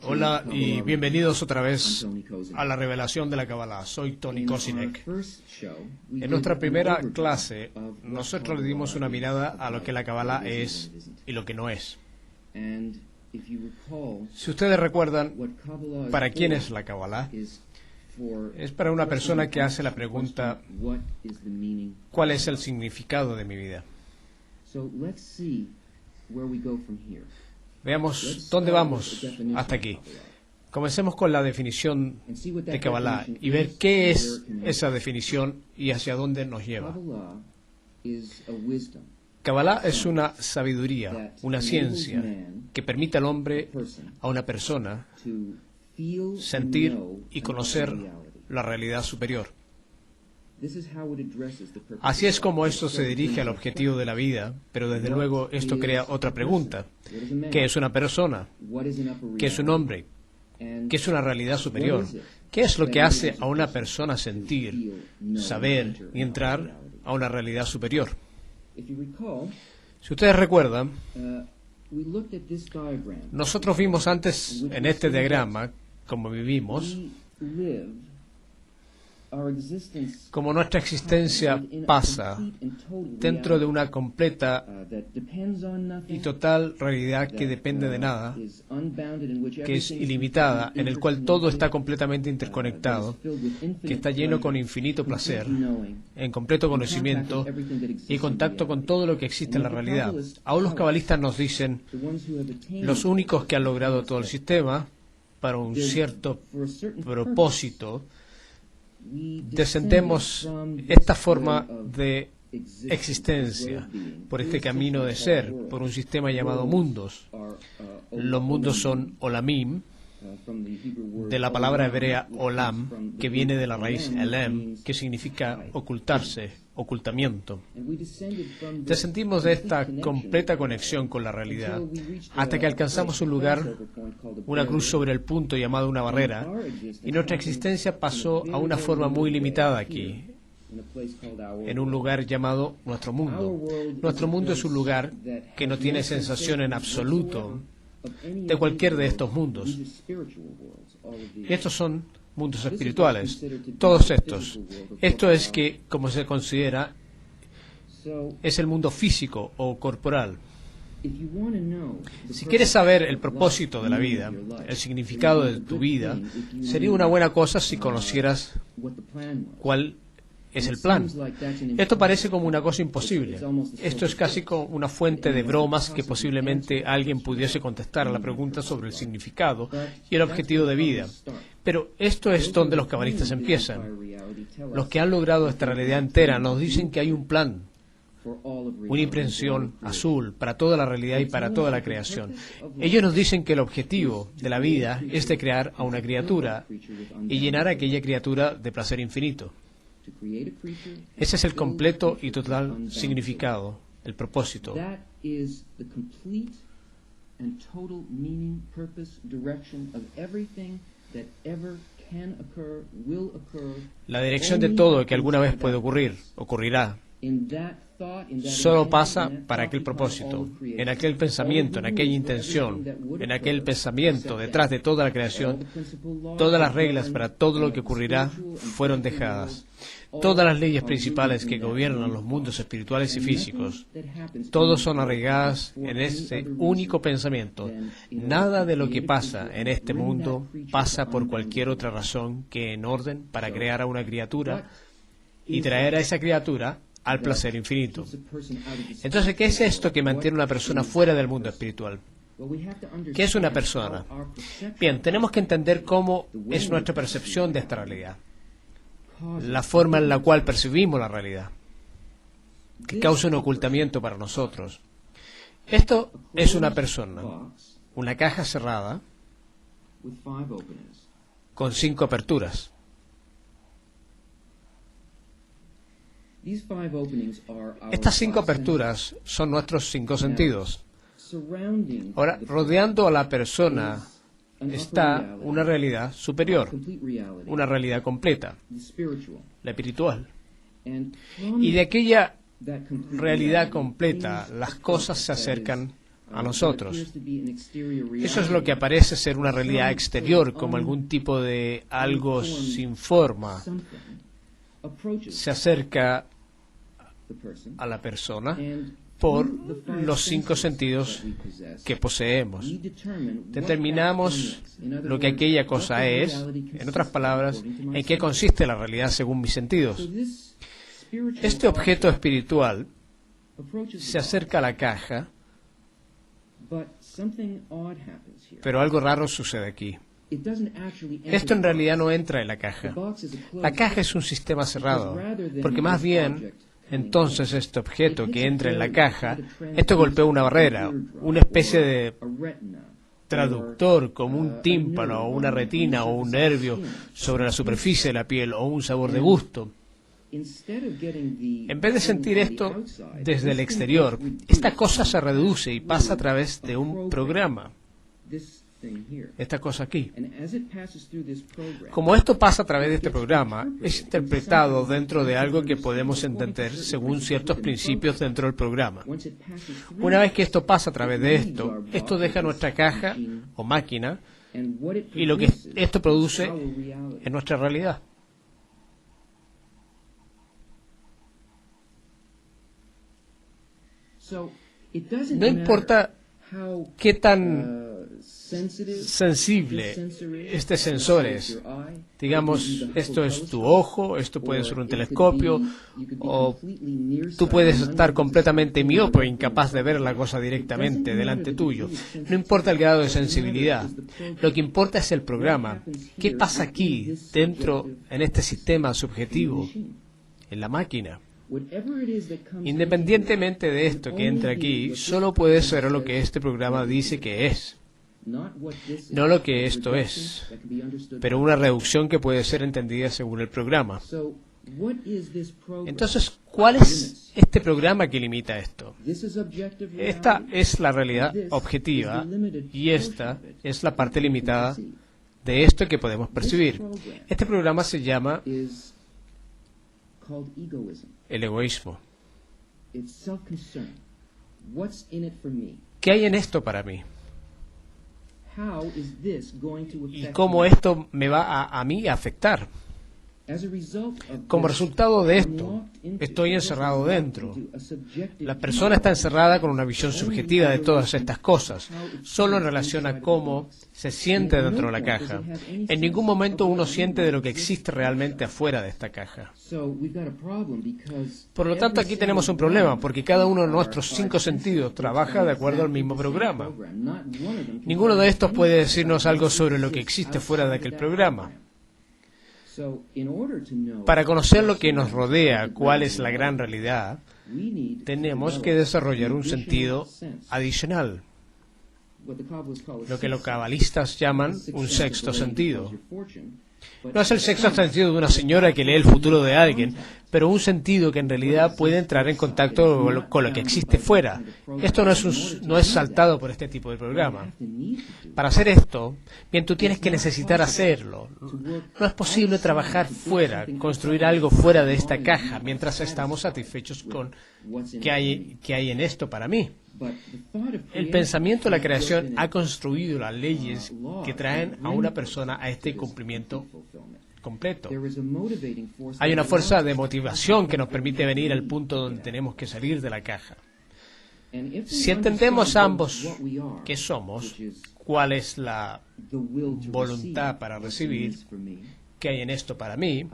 Hola y bienvenidos otra vez a la revelación de la Kabbalah. Soy Tony Kosinek. En nuestra primera clase, nosotros le dimos una mirada a lo que la Kabbalah es y lo que no es. Si ustedes recuerdan, ¿para quién es la Kabbalah? Es para una persona que hace la pregunta, ¿cuál es el significado de mi vida? Veamos dónde vamos hasta aquí. Comencemos con la definición de Kabbalah y ver qué es esa definición y hacia dónde nos lleva. Kabbalah es una sabiduría, una ciencia que permite al hombre, a una persona, sentir y conocer la realidad superior. Así es como esto se dirige al objetivo de la vida, pero desde luego esto crea otra pregunta. ¿Qué es una persona? ¿Qué es un hombre? ¿Qué es una realidad superior? ¿Qué es lo que hace a una persona sentir, saber y entrar a una realidad superior? Si ustedes recuerdan, nosotros vimos antes en este diagrama cómo vivimos, como nuestra existencia pasa dentro de una completa y total realidad que depende de nada, que es ilimitada, en el cual todo está completamente interconectado, que está lleno con infinito placer, en completo conocimiento y contacto con todo lo que existe en la realidad. Aún los cabalistas nos dicen, los únicos que han logrado todo el sistema para un cierto propósito, descendemos esta forma de existencia, por este camino de ser, por un sistema llamado mundos. Los mundos son olamim, de la palabra hebrea olam, que viene de la raíz elem, que significa ocultarse, ocultamiento. Descendimos de esta completa conexión con la realidad hasta que alcanzamos un lugar, una cruz sobre el punto llamado una barrera, y nuestra existencia pasó a una forma muy limitada aquí, en un lugar llamado nuestro mundo. Nuestro mundo es un lugar que no tiene sensación en absoluto de cualquier de estos mundos. Y estos son mundos espirituales, todos estos. Esto es que, como se considera, es el mundo físico o corporal. Si quieres saber el propósito de la vida, el significado de tu vida, sería una buena cosa si conocieras cuál es el plan. Esto parece como una cosa imposible. Esto es casi como una fuente de bromas que posiblemente alguien pudiese contestar a la pregunta sobre el significado y el objetivo de vida. Pero esto es donde los cabalistas empiezan. Los que han logrado esta realidad entera nos dicen que hay un plan, una impresión azul para toda la realidad y para toda la creación. Ellos nos dicen que el objetivo de la vida es de crear a una criatura y llenar a aquella criatura de placer infinito. Ese es el completo y total significado, el propósito. La dirección de todo que alguna vez puede ocurrir, ocurrirá. Solo pasa para aquel propósito, en aquel pensamiento, en aquella intención, en aquel pensamiento detrás de toda la creación. Todas las reglas para todo lo que ocurrirá fueron dejadas. Todas las leyes principales que gobiernan los mundos espirituales y físicos, todos son arraigadas en ese único pensamiento. Nada de lo que pasa en este mundo pasa por cualquier otra razón que en orden para crear a una criatura y traer a esa criatura al placer infinito. Entonces, ¿qué es esto que mantiene a una persona fuera del mundo espiritual? ¿Qué es una persona? Bien, tenemos que entender cómo es nuestra percepción de esta realidad, la forma en la cual percibimos la realidad, que causa un ocultamiento para nosotros. Esto es una persona, una caja cerrada con 5 aperturas. Estas 5 aperturas son nuestros 5 sentidos. Ahora, rodeando a la persona está una realidad superior, una realidad completa, la espiritual. Y de aquella realidad completa, las cosas se acercan a nosotros. Eso es lo que parece ser una realidad exterior, como algún tipo de algo sin forma. Se acerca a la persona por los 5 sentidos que poseemos. Determinamos lo que aquella cosa es, en otras palabras, en qué consiste la realidad según mis sentidos. Este objeto espiritual se acerca a la caja, pero algo raro sucede aquí. Esto en realidad no entra en la caja. La caja es un sistema cerrado, porque más bien, entonces este objeto que entra en la caja, esto golpea una barrera, una especie de traductor como un tímpano o una retina o un nervio sobre la superficie de la piel o un sabor de gusto. En vez de sentir esto desde el exterior, esta cosa se reduce y pasa a través de un programa. Esta cosa aquí. Como esto pasa a través de este programa, es interpretado dentro de algo que podemos entender según ciertos principios dentro del programa. Una vez que esto pasa a través de esto, esto deja nuestra caja o máquina y lo que esto produce en nuestra realidad. No importa qué tan sensible este sensor es. Digamos, esto es tu ojo, esto puede ser un telescopio, o tú puedes estar completamente miope o incapaz de ver la cosa directamente delante tuyo. No importa el grado de sensibilidad. Lo que importa es el programa. ¿Qué pasa aquí, dentro, en este sistema subjetivo, en la máquina? Independientemente de esto que entra aquí, solo puede ser lo que este programa dice que es. No lo que esto es, pero una reducción que puede ser entendida según el programa. Entonces, ¿cuál es este programa que limita esto? Esta es la realidad objetiva y esta es la parte limitada de esto que podemos percibir. Este programa se llama el egoísmo. ¿Qué hay en esto para mí? ¿Y cómo esto me va a mí a afectar? Como resultado de esto, estoy encerrado dentro. La persona está encerrada con una visión subjetiva de todas estas cosas, solo en relación a cómo se siente dentro de la caja. En ningún momento uno siente de lo que existe realmente afuera de esta caja. Por lo tanto, aquí tenemos un problema, porque cada uno de nuestros 5 sentidos trabaja de acuerdo al mismo programa. Ninguno de estos puede decirnos algo sobre lo que existe fuera de aquel programa. Para conocer lo que nos rodea, cuál es la gran realidad, tenemos que desarrollar un sentido adicional, lo que los cabalistas llaman un sexto sentido. No es el sexto sentido de una señora que lee el futuro de alguien, pero un sentido que en realidad puede entrar en contacto con lo que existe fuera. Esto no es saltado por este tipo de programa. Para hacer esto, bien, tú tienes que necesitar hacerlo. No es posible trabajar fuera, construir algo fuera de esta caja, mientras estamos satisfechos con qué hay en esto para mí. El pensamiento de la creación ha construido las leyes que traen a una persona a este cumplimiento completo. Hay una fuerza de motivación que nos permite venir al punto donde tenemos que salir de la caja. Si entendemos ambos qué somos, cuál es la voluntad para recibir, qué hay en esto para mí,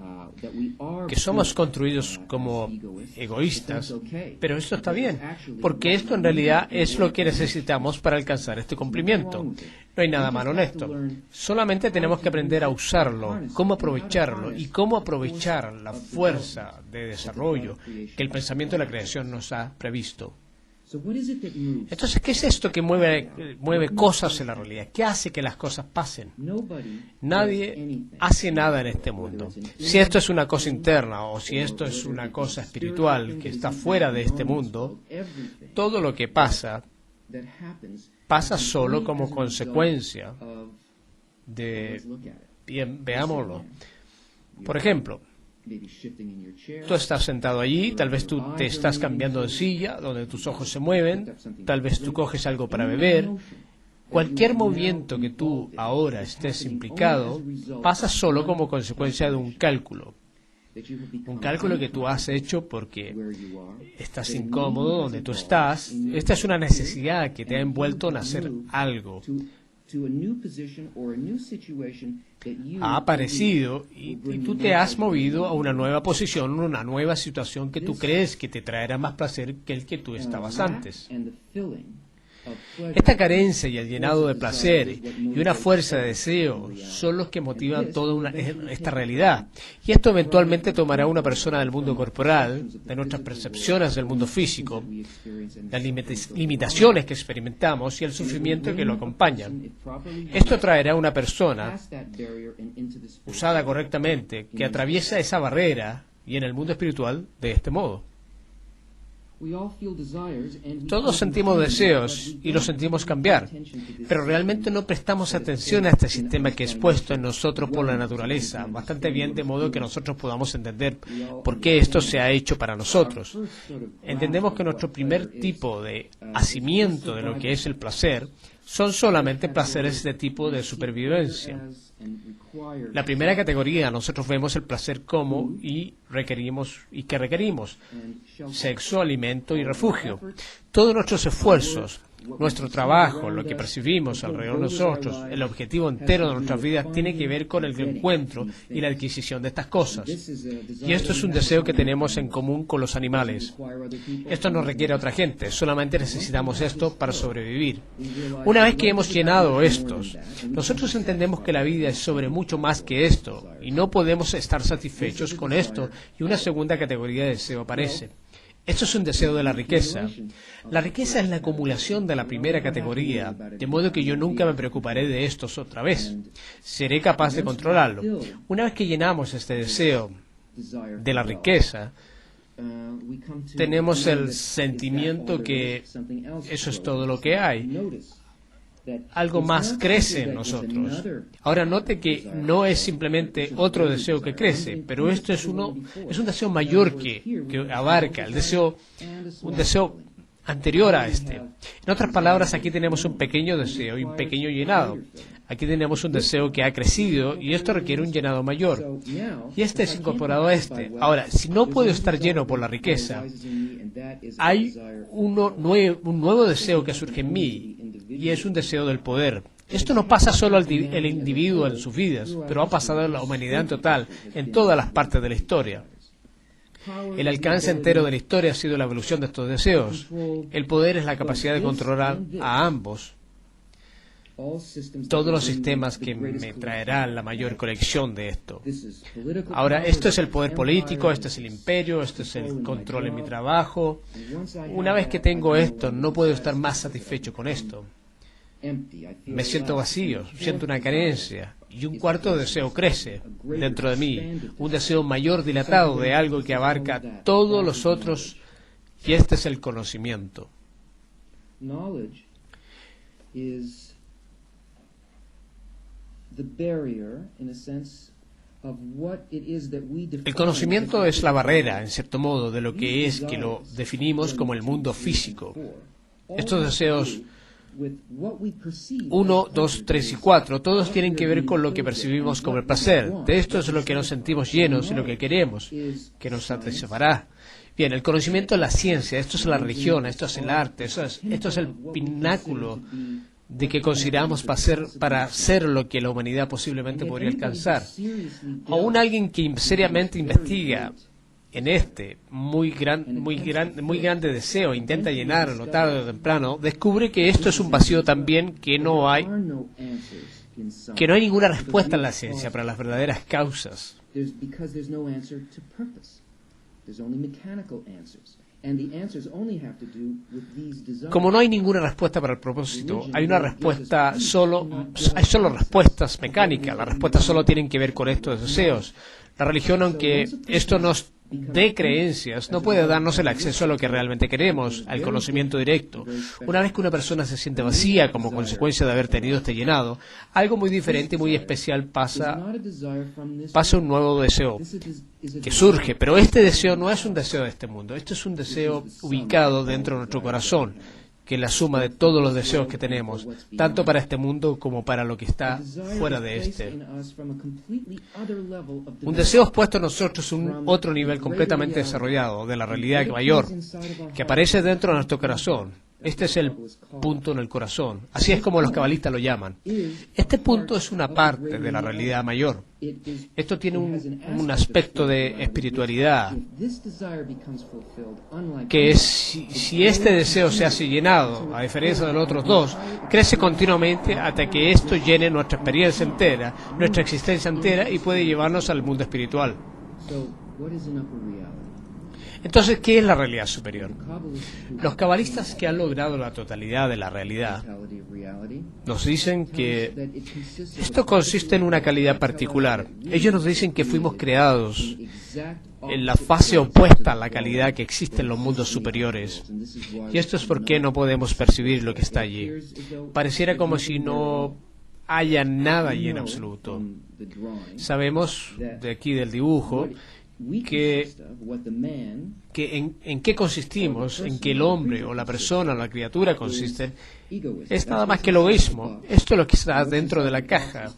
que somos construidos como egoístas, pero esto está bien, porque esto en realidad es lo que necesitamos para alcanzar este cumplimiento. No hay nada malo en esto. Solamente tenemos que aprender a usarlo, cómo aprovecharlo y cómo aprovechar la fuerza de desarrollo que el pensamiento de la creación nos ha previsto. Entonces, ¿qué es esto que mueve cosas en la realidad? ¿Qué hace que las cosas pasen? Nadie hace nada en este mundo. Si esto es una cosa interna o si esto es una cosa espiritual que está fuera de este mundo, todo lo que pasa solo como consecuencia de... Bien, veámoslo. Por ejemplo, Tú estás sentado allí, tal vez tú te estás cambiando de silla, donde tus ojos se mueven, tal vez tú coges algo para beber. Cualquier movimiento que tú ahora estés implicado pasa solo como consecuencia de un cálculo. Un cálculo que tú has hecho porque estás incómodo donde tú estás. Esta es una necesidad que te ha envuelto en hacer algo. Ha aparecido y tú te has movido a una nueva posición, una nueva situación que tú crees que te traerá más placer que el que tú estabas antes. Esta carencia y el llenado de placer y una fuerza de deseo son los que motivan toda esta realidad. Y esto eventualmente tomará a una persona del mundo corporal, de nuestras percepciones del mundo físico, las limitaciones que experimentamos y el sufrimiento que lo acompañan. Esto traerá a una persona, usada correctamente, que atraviesa esa barrera y en el mundo espiritual de este modo. Todos sentimos deseos y los sentimos cambiar, pero realmente no prestamos atención a este sistema que es puesto en nosotros por la naturaleza bastante bien, de modo que nosotros podamos entender por qué esto se ha hecho para nosotros. Entendemos que nuestro primer tipo de hacimiento de lo que es el placer son solamente placeres de tipo de supervivencia. La primera categoría, nosotros vemos el placer como y que requerimos: sexo, alimento y refugio. Todos nuestros esfuerzos, nuestro trabajo, lo que percibimos alrededor de nosotros, el objetivo entero de nuestras vidas tiene que ver con el encuentro y la adquisición de estas cosas. Y esto es un deseo que tenemos en común con los animales. Esto no requiere a otra gente, solamente necesitamos esto para sobrevivir. Una vez que hemos llenado estos, nosotros entendemos que la vida es sobre mucho más que esto, y no podemos estar satisfechos con esto, y una segunda categoría de deseo aparece. Esto es un deseo de la riqueza. La riqueza es la acumulación de la primera categoría, de modo que yo nunca me preocuparé de estos otra vez. Seré capaz de controlarlo. Una vez que llenamos este deseo de la riqueza, tenemos el sentimiento que eso es todo lo que hay. Algo más crece en nosotros. Ahora note que no es simplemente otro deseo que crece, pero esto es un deseo mayor que abarca un deseo anterior a este. En otras palabras, aquí tenemos un pequeño deseo y un pequeño llenado. Aquí tenemos un deseo que ha crecido y esto requiere un llenado mayor. Y este es incorporado a este. Ahora, si no puedo estar lleno por la riqueza, hay un nuevo deseo que surge en mí y es un deseo del poder. Esto no pasa solo al individuo en sus vidas, pero ha pasado a la humanidad en total, en todas las partes de la historia. El alcance entero de la historia ha sido la evolución de estos deseos. El poder es la capacidad de controlar a ambos. Todos los sistemas que me traerán la mayor colección de esto. Ahora, esto es el poder político, esto es el imperio, esto es el control en mi trabajo. Una vez que tengo esto, no puedo estar más satisfecho con esto. Me siento vacío, siento una carencia, y un cuarto deseo crece dentro de mí, un deseo mayor dilatado de algo que abarca todos los otros, y este es el conocimiento. El conocimiento es la barrera, en cierto modo, de lo que es que lo definimos como el mundo físico. Estos deseos 1, 2, 3 y 4, todos tienen que ver con lo que percibimos como el placer. De esto es lo que nos sentimos llenos y lo que queremos, que nos satisfará. Bien, el conocimiento es la ciencia, esto es la religión, esto es el arte, esto es el pináculo de que consideramos para ser lo que la humanidad posiblemente podría alcanzar. Aún alguien que seriamente investiga en este muy grande deseo, intenta llenarlo tarde o temprano, descubre que esto es un vacío también, que no hay ninguna respuesta en la ciencia para las verdaderas causas. Como no hay ninguna respuesta para el propósito, hay solo respuestas mecánicas. Las respuestas solo tienen que ver con estos deseos. La religión, aunque esto nos de creencias no puede darnos el acceso a lo que realmente queremos, al conocimiento directo. Una vez que una persona se siente vacía como consecuencia de haber tenido este llenado, algo muy diferente y muy especial pasa un nuevo deseo que surge, pero este deseo no es un deseo de este mundo, este es un deseo ubicado dentro de nuestro corazón, que es la suma de todos los deseos que tenemos, tanto para este mundo como para lo que está fuera de este. Un deseo expuesto a nosotros es un otro nivel completamente desarrollado de la realidad mayor, que aparece dentro de nuestro corazón. Este es el punto en el corazón. Así es como los cabalistas lo llaman. Este punto es una parte de la realidad mayor. Esto tiene un aspecto de espiritualidad, que es, si este deseo se hace llenado, a diferencia de los otros dos, crece continuamente hasta que esto llene nuestra experiencia entera, nuestra existencia entera y puede llevarnos al mundo espiritual. Entonces, ¿qué es la realidad superior? Los cabalistas que han logrado la totalidad de la realidad nos dicen que esto consiste en una calidad particular. Ellos nos dicen que fuimos creados en la fase opuesta a la calidad que existe en los mundos superiores. Y esto es porque no podemos percibir lo que está allí. Pareciera como si no haya nada allí en absoluto. Sabemos de aquí del dibujo que en qué consistimos, en que el hombre o la persona o la criatura consisten, es nada más que el egoísmo. Esto es lo que está dentro de la caja.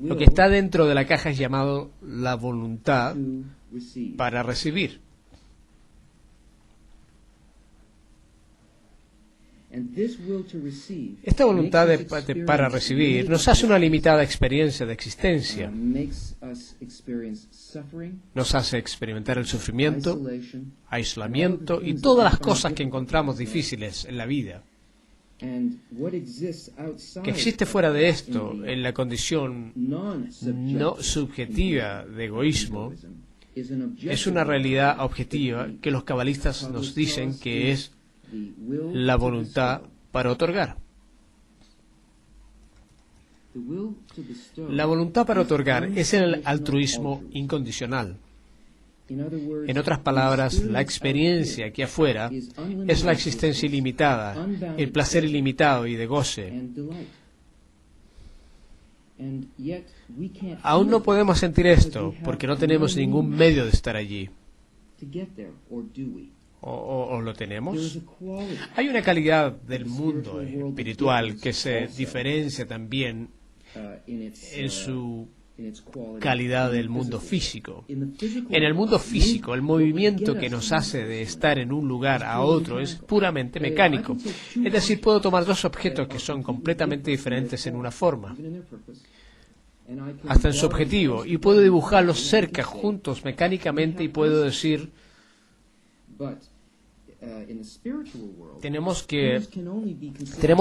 Lo que está dentro de la caja es llamado la voluntad para recibir. Esta voluntad para recibir nos hace una limitada experiencia de existencia. Nos hace experimentar el sufrimiento, aislamiento y todas las cosas que encontramos difíciles en la vida. Que existe fuera de esto, en la condición no subjetiva de egoísmo, es una realidad objetiva que los cabalistas nos dicen que es la voluntad para otorgar. La voluntad para otorgar es el altruismo incondicional. En otras palabras, la experiencia aquí afuera es la existencia ilimitada, el placer ilimitado y de goce. Aún no podemos sentir esto porque no tenemos ningún medio de estar allí. ¿O lo tenemos? Hay una calidad del mundo espiritual que se diferencia también en su calidad del mundo físico. En el mundo físico, el movimiento que nos hace de estar en un lugar a otro es puramente mecánico. Es decir, puedo tomar dos objetos que son completamente diferentes en una forma, hasta en su objetivo, y puedo dibujarlos cerca, juntos, mecánicamente, y puedo decir, tenemos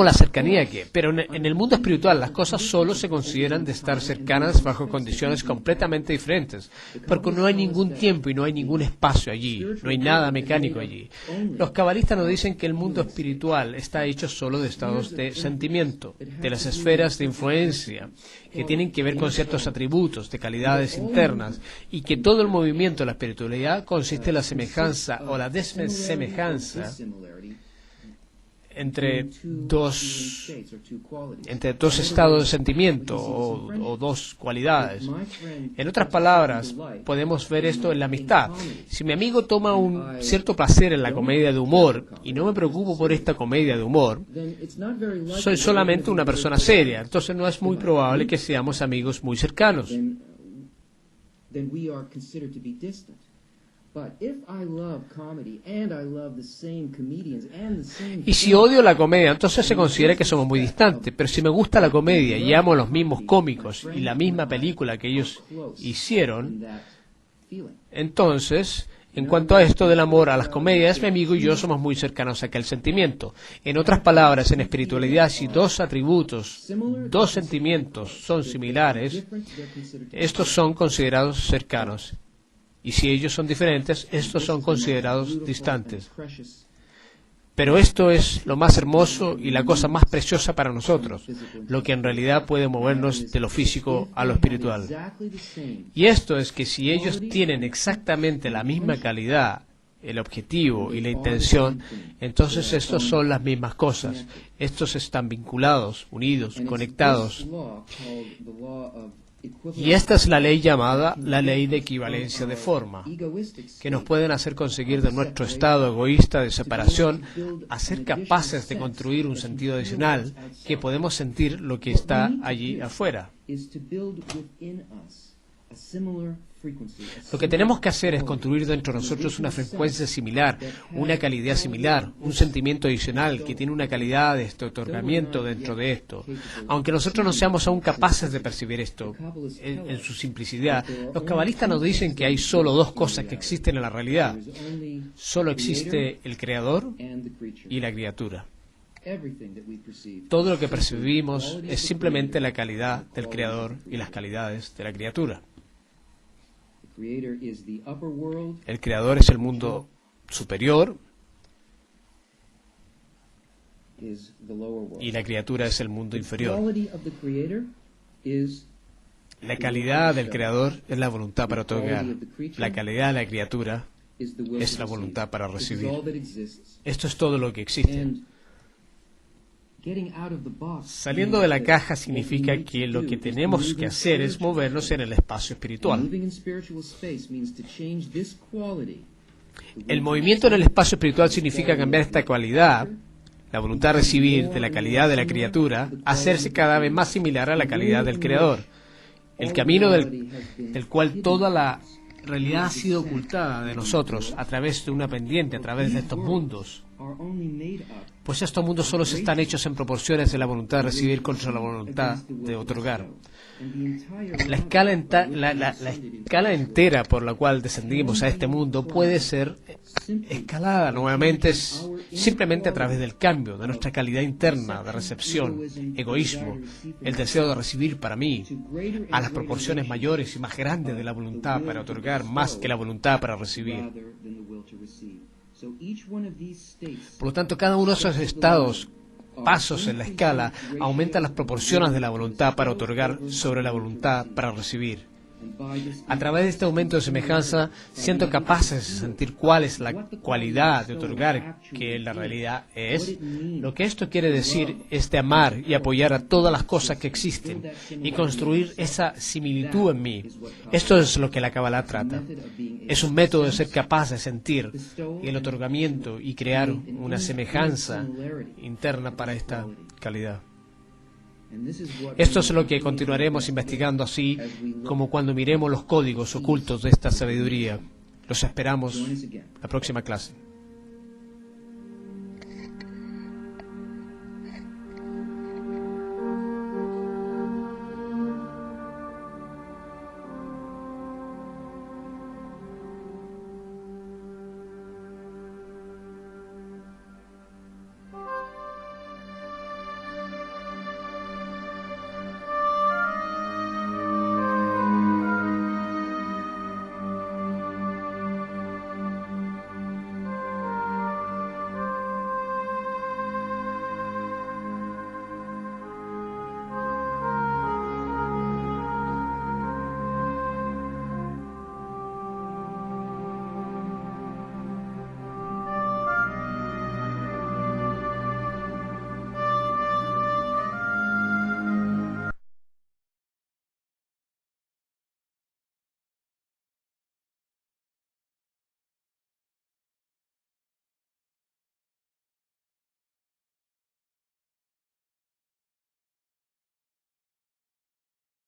la cercanía pero en el mundo espiritual las cosas solo se consideran de estar cercanas bajo condiciones completamente diferentes, porque no hay ningún tiempo y no hay ningún espacio allí, no hay nada mecánico allí. Los cabalistas nos dicen que el mundo espiritual está hecho solo de estados de sentimiento, de las esferas de influencia, que tienen que ver con ciertos atributos, de calidades internas, y que todo el movimiento de la espiritualidad consiste en la semejanza o la desemejanza entre dos estados de sentimiento o dos cualidades. En otras palabras, podemos ver esto en la amistad. Si mi amigo toma un cierto placer en la comedia de humor y no me preocupo por esta comedia de humor, soy solamente una persona seria. Entonces no es muy probable que seamos amigos muy cercanos. Y si odio la comedia, entonces se considera que somos muy distantes. Pero si me gusta la comedia y amo a los mismos cómicos y la misma película que ellos hicieron, entonces, en cuanto a esto del amor a las comedias, mi amigo y yo somos muy cercanos a aquel sentimiento. En otras palabras, en espiritualidad, si dos atributos, dos sentimientos son similares, estos son considerados cercanos. Y si ellos son diferentes, estos son considerados distantes. Pero esto es lo más hermoso y la cosa más preciosa para nosotros, lo que en realidad puede movernos de lo físico a lo espiritual. Y esto es que si ellos tienen exactamente la misma calidad, el objetivo y la intención, entonces estos son las mismas cosas. Estos están vinculados, unidos, conectados. Y esta es la ley llamada la ley de equivalencia de forma, que nos pueden hacer conseguir de nuestro estado egoísta de separación a ser capaces de construir un sentido adicional que podemos sentir lo que está allí afuera. Lo que tenemos que hacer es construir dentro de nosotros una frecuencia similar, una calidad similar, un sentimiento adicional que tiene una calidad de este otorgamiento dentro de esto. Aunque nosotros no seamos aún capaces de percibir esto en su simplicidad, los cabalistas nos dicen que hay solo dos cosas que existen en la realidad. Solo existe el Creador y la criatura. Todo lo que percibimos es simplemente la calidad del Creador y las calidades de la criatura. El Creador es el mundo superior y la criatura es el mundo inferior. La calidad del Creador es la voluntad para otorgar. La calidad de la criatura es la voluntad para recibir. Esto es todo lo que existe. Saliendo de la caja significa que lo que tenemos que hacer es movernos en el espacio espiritual. El movimiento en el espacio espiritual significa cambiar esta cualidad, la voluntad de recibir, de la calidad de la criatura, hacerse cada vez más similar a la calidad del Creador. El camino del cual toda la realidad ha sido ocultada de nosotros a través de una pendiente, a través de estos mundos. Pues estos mundos solo están hechos en proporciones de la voluntad de recibir contra la voluntad de otorgar. La escala entera por la cual descendimos a este mundo puede ser escalada nuevamente simplemente a través del cambio de nuestra calidad interna de recepción, egoísmo, el deseo de recibir para mí, a las proporciones mayores y más grandes de la voluntad para otorgar más que la voluntad para recibir. Por lo tanto, cada uno de esos estados, pasos en la escala, aumenta las proporciones de la voluntad para otorgar sobre la voluntad para recibir. A través de este aumento de semejanza, siendo capaces de sentir cuál es la cualidad de otorgar que la realidad es. Lo que esto quiere decir es de amar y apoyar a todas las cosas que existen y construir esa similitud en mí. Esto es lo que la Kabbalah trata. Es un método de ser capaz de sentir el otorgamiento y crear una semejanza interna para esta calidad. Esto es lo que continuaremos investigando, así como cuando miremos los códigos ocultos de esta sabiduría. Los esperamos la próxima clase.